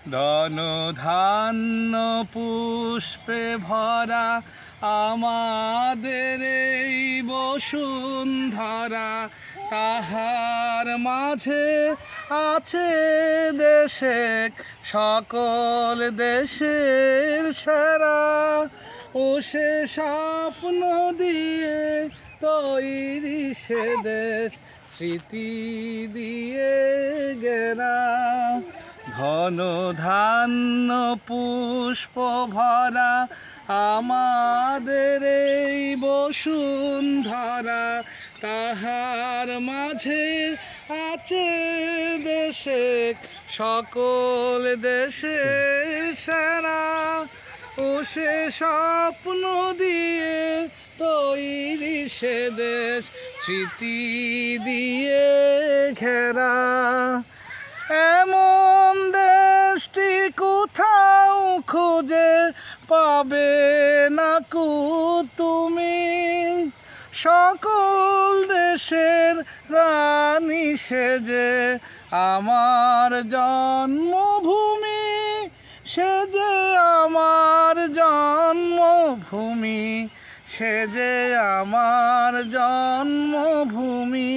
ধনধান্য পুষ্পে ভরা আমাদের এই বসুন্ধরা, তাহার মাঝে আছে দেশে সকল দেশের সেরা। ও সে স্বপ্ন দিয়ে তৈরি সে দেশ, স্মৃতি দিয়ে গেরা। ধনধান্য পুষ্প ভরা আমাদের এই বসুন্ধরা, তাহার মাঝে আছে দেশে সকল দেশের সেরা। ও সে স্বপ্ন দিয়ে তৈরি সে দেশ, স্মৃতি দিয়ে ঘেরা। এমন দেশটি কোথাও খুঁজে পাবে না কো তুমি, সকল দেশের রানী সেজে আমার জন্মভূমি, সে যে আমার জন্মভূমি, সে যে আমার জন্মভূমি।